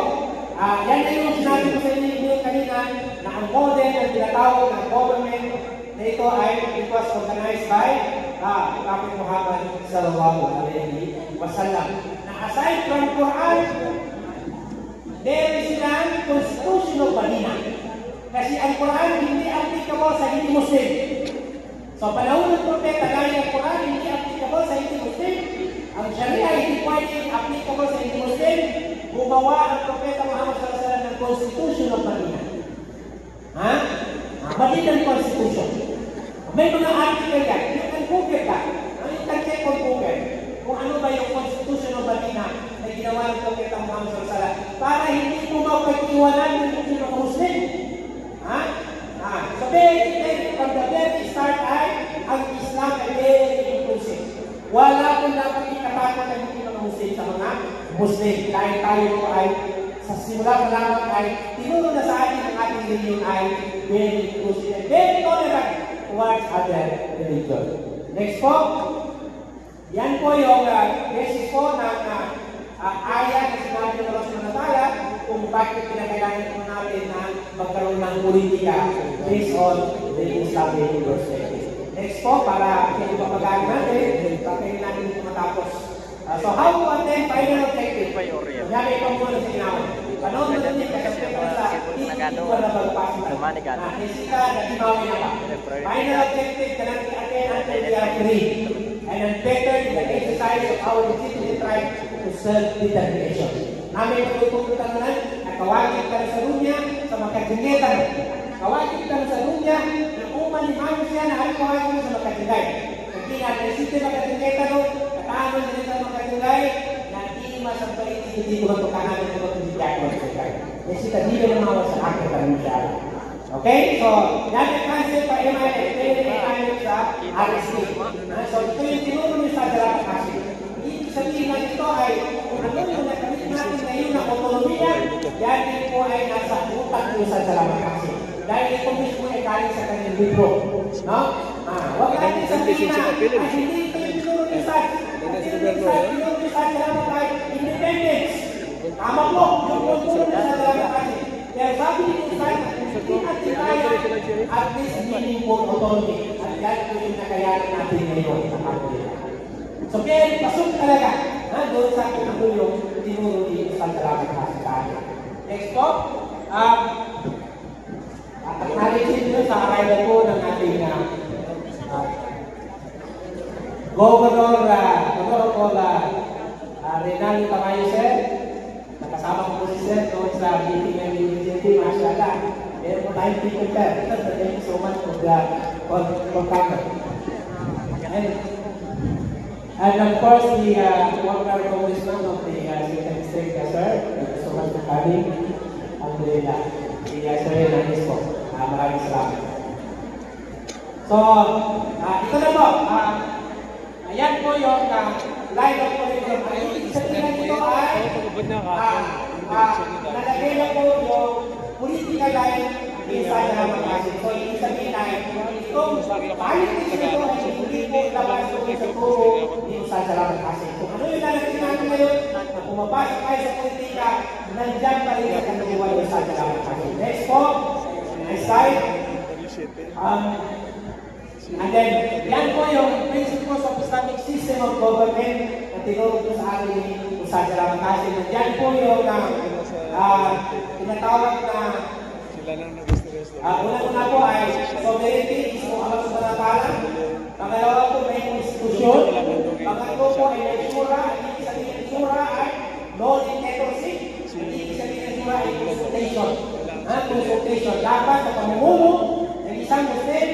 S3: Yan ay yung sinabi ko sa inyo kanina na ang model ang tinatawag ng government na ito ay it was organized by Prophet Muhammad sallallahu alaihi wasallam. Na aside from Quran, there is silang Constitution of Medina. Kasi ang Quran hindi applicable sa hindi Muslim. So panahon ng propeta gaya ng Quran hindi applicable sa hindi Muslim. Ang Sharia hindi pwedeng applicable sa hindi Muslim. Gumawa ang propeta Muhammad sallallahu alaihi wasallam ng Constitution of Medina. Medinan Constitution. May mga article yan. You can Google that. You can check on Google kung ano ba yung Constitution of Medina na ginawa ng propeta Muhammad sallallahu alaihi wasallam para hindi mo mapag-iwanan ng mga Muslim. So from the very start ay ang Islam ay very inclusive. Wala kong dapat ikatakot ang hindi mga Muslim sa mga Muslim. Dahil tayo po ay sa simula pa lamang ay tinuro na sa atin ang ating religion ay very inclusive and very tolerant towards other religion. Next po. Yan po yung basis po ng ayat na sinabi ng Allah subhanahu wa ta'ala kung bakit pinakailangan po natin na magkaroon ng politika based on the Islamic perspective. Next po, para hindi pa pag-aaral natin, pagkain natin ito matapos. So how to attain final objective? Yan ay panggulo sa ginawa. Paano mo din kasi sa hindi ko na magpapasitan. Nesika na ginawa niya pa. Final objective ka natin attain until we are free. And then better in the exercise of our legitimate right to self-determination. Namin pagtutunan naman na kawagin ka sa dunya sa makadingetan. Kawagin ka sa dunya na umanihan siya na ay kawagin sa makadingay. Kung di natin isipin makadingetan o katahanan na rin sa makadingay na di masampay hindi ko matukanan ng mga pagdidyak mo sa kay. Nesita di na naman sa akin ka rin siya. Okay? So, yan ang concept pa MIS. Pwede tayo sa RSD. So, ito yung tinuro niyo sa Jalapa kasi. Ibig sabihin na ito ay kung ano yung nakamit natin ngayon na autonomiya, yan din po ay nasa utak niyo sa Jalapa kasi. Dahil ito mismo ay galing sa kanyang libro. No? Huwag natin sabihin na hindi ito yung tinuro niyo sa Jalapa kasi independence. Tama po, yung tinuro niyo sa Jalapa kasi. Kaya sabi niyo sa hindi natin kaya at least meaningful autonomy. At yan po yung nakayanan natin ngayon sa kanila. So kaya pasok talaga doon sa pinagulong tinuro ni Sandra Magkasitaan. Next po, acknowledging nyo sa arrival po ng ating Governor Reynaldo Tamayo, sir. Nakasama ko po si sir doon sa meeting ng UNCT, masyala. Meron po tayong people sir. Thank you so much for coming. And of course, the former congressman of the Second District, sir. Thank you so much for coming. Alhamdulillah. Si Sir Hernandez po. Maraming salamat. So, ito na po. Ayan po yung line of political. Ang isa nila dito ay nalagay na po yung political line inside na naman kasi. So, yung sabihin ay itong politics na ito ay hindi po labas po sa puro inside na naman kasi. Kung ano yung lalagay natin ngayon na pumapasok kayo sa politika, nandiyan pa rin sa kaniliwan yung inside na naman kasi. Next po, next slide. And then, yan po yung principles of Islamic system of government na tinuro po sa ating Ustad Salamat kasi. Yan po yung tinatawag na unang-una po ay sovereignty, is po ang panatalan. Pangalawa po may konstitusyon. Pangatlo po ay may sura. Hindi sabihin ng sura ay non-dictatorship. Hindi sabihin ng sura ay consultation. Consultation. Dapat sa pamumuno ng isang Muslim,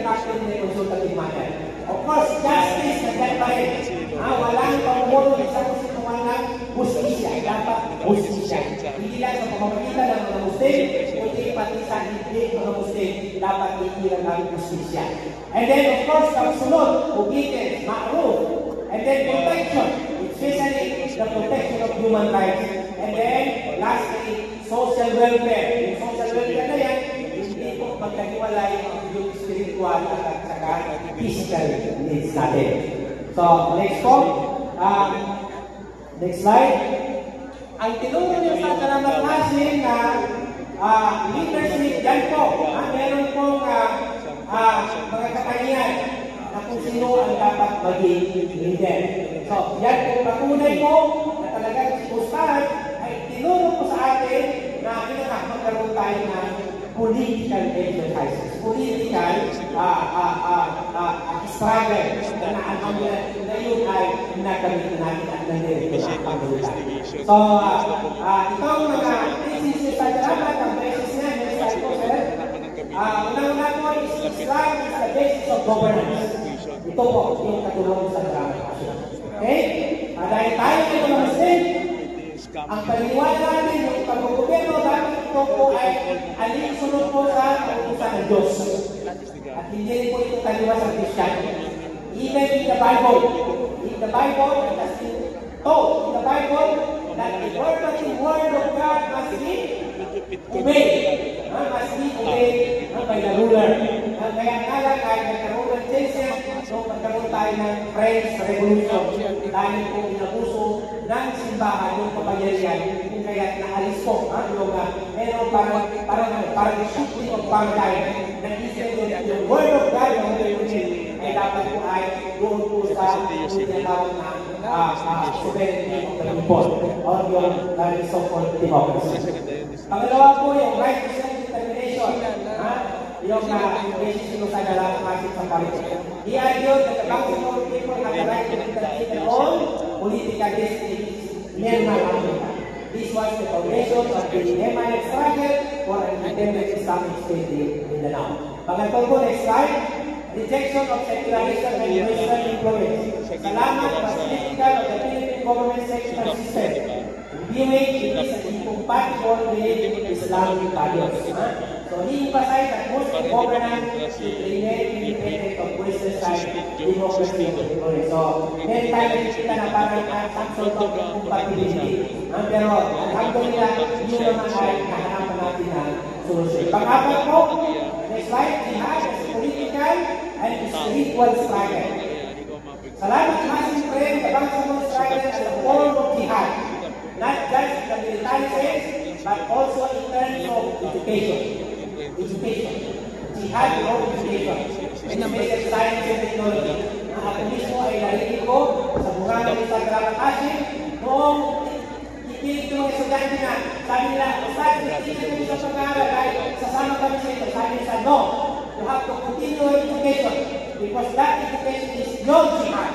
S3: natin na consultative matter. Of course, justice nandiyan pa rin. Walang pamumuno ng isang Muslim ng justisya. Dapat justisya. Hindi lang sa pamamagitan ng mga Muslim, kundi pati sa hindi mga Muslim, dapat ikilang ng justisya. And then, of course, kasunod, obedience, ma'ruf. And then, protection, especially the protection of human rights. And then, lastly, social welfare. Yung social welfare na yan, hindi po magkahiwalay yung spiritual at saka physical needs natin. So, next po. Next slide. Ang tinuro niyo sa Salamat Hasin na leadership, yan po. Meron pong mga katangian na kung sino ang dapat maging leader. So, yan po patunay po na talagang si Ustad ay tinuro po sa atin na magkaroon tayo ng political exercises, political struggle na yun ay nakamit natin at nandiyan na pagkalutan. So, itong mga thesis sa Salamat, ang basis niya, next slide po, sir. Unang-una po, Islam is the basis of governance. Ito po, yung katulong sa Salamat. Okay? Dahil tayo ito mga Muslim, ang paniniwala natin yung pag-gobyerno dapat ito po ay alinsunod po sa utusan ng Diyos. At hindi rin po ito taliwas sa Christian. Even in the Bible, it has been taught in the Bible that the word of God must be obeyed. Must be obeyed by the ruler. Kaya nga lang ay nagkaroon ng change, so magkaroon tayo ng French Revolution dahil po inabuso ng simbahan yung kapangyarihan kung kaya naalis po meron parang shifting of paradigm na isip yung word of God na ay dapat po ay doon po sa tinatawag na sovereignty of the people or yung so-called democracy. Pangalawa po yung right to self-determination. Yung basis nyo sa Salamat Hasin sa politics. He argued that the Council of People have the right to determine their own political destiny in Myanmar, Africa. This was the foundation of the Yemenite struggle for an independent Islamic state in Mindanao. Pangatlo po, next slide. Rejection of secularism and Western influence. Salamat was critical of the Philippine government secular system. Viewing it is incompatible with Islamic values. So he emphasized that Muslim governance should remain independent of Western side democracy and influence. So, meron tayo nakikita na parang some sort of incompatibility. Pero, alhamdulillah, yun naman ay nahanapan natin na solusyon. Pang-apat po, next slide, jihad is political and spiritual struggle. Salamat Hasin frame the Bangsamoro struggle as a form of jihad, not just in the military sense, but also in terms of education. education. Jihad of education. Educated science and technology. Ang ako mismo ay narinig ko sa bunga ng isang Salamat Hashim noong ipilit ng mga estudyante na sabi nila, Ustad, hindi kami sa pag-aaral dahil sasama kami sa ito. Sabi nila, no, you have to continue education because that education is your jihad.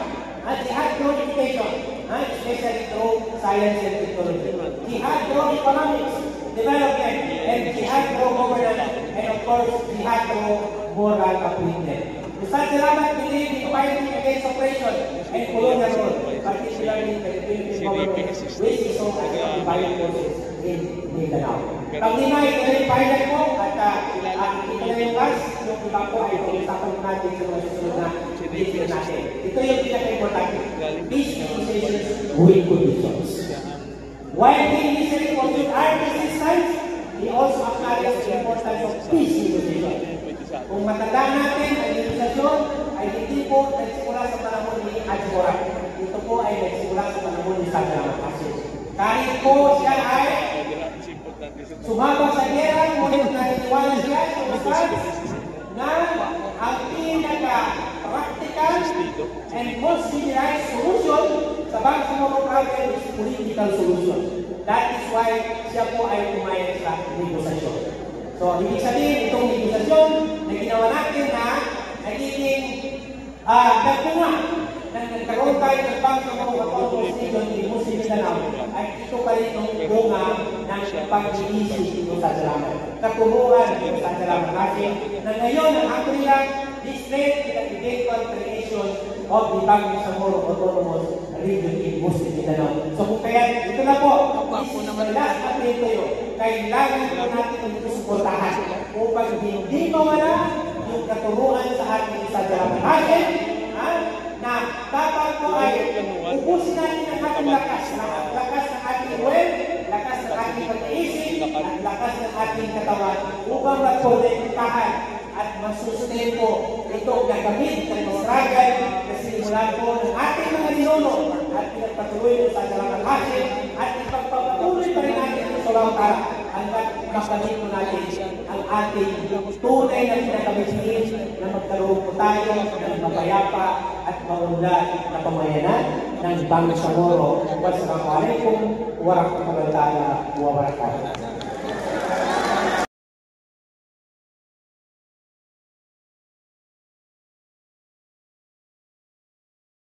S3: Jihad through education, especially through science and technology. Jihad through economics, development, and jihad through governance, and of course, jihad through moral upliftment. Ustad Salamat believe in fighting against oppression and colonial rule, particularly the Philippine government, which is so violent forces in Mindanao. Pag-dinay, ito na yung final ko, at ito na yung last, yung iba ko ay pag-usapan natin sa mga susunod na video natin. Ito yung pinaka-importante. Peace negotiations with conditions. While being necessary for good armed resistance, he also acknowledges the importance of peace negotiations. Kung matandaan natin, ang negosasyon ay hindi po nagsimula sa panahon ni Haji Morat. Ito po ay nagsimula sa panahon ni Salamat Hashim. Kahit po siya ay sumabak sa gera, ngunit naniniwala siya sa Ustad na ang pinaka-practical and most civilized solution sa Bangsamoro problem is political solution. That is why siya po ay pumayag sa negosasyon. So, ibig sabihin, itong negosasyon na ginawa natin na nagiging nagpunga na nagkaroon tayo ng Bangsamoro Autonomous Region in Muslim Mindanao ay ito pa rin yung bunga ng pag-iisip ng Ustad Salamat. Katuruan ng Ustad Salamat Hashim na ngayon ang aking lang displayed in the eventual creation of the Bangsamoro Autonomous Region in Muslim Mindanao. So kung kaya, ito na po, this is the last update kayo. Kailangan po natin ito suportahan upang hindi mawala yung katuruan sa ating Ustad Salamat Hashim na dapat po ay ubusin natin ang ating lakas, lakas ng ating wealth, lakas ng ating pag-iisip, at lakas ng ating katawan upang magprodektahan at masustain po itong nagamit ng struggle na sinimulan po ng ating mga ninuno at pinagpatuloy po sa Salamat Hashim at ipagpapatuloy pa rin natin ang Sulawtara hanggat mapalit po natin ang ating tunay na pinagamitin na magkaroon po tayo ng mapayapa at maunlad na pamayanan ng Bangsamoro. Wassalamualaikum warahmatullahi wabarakatuh.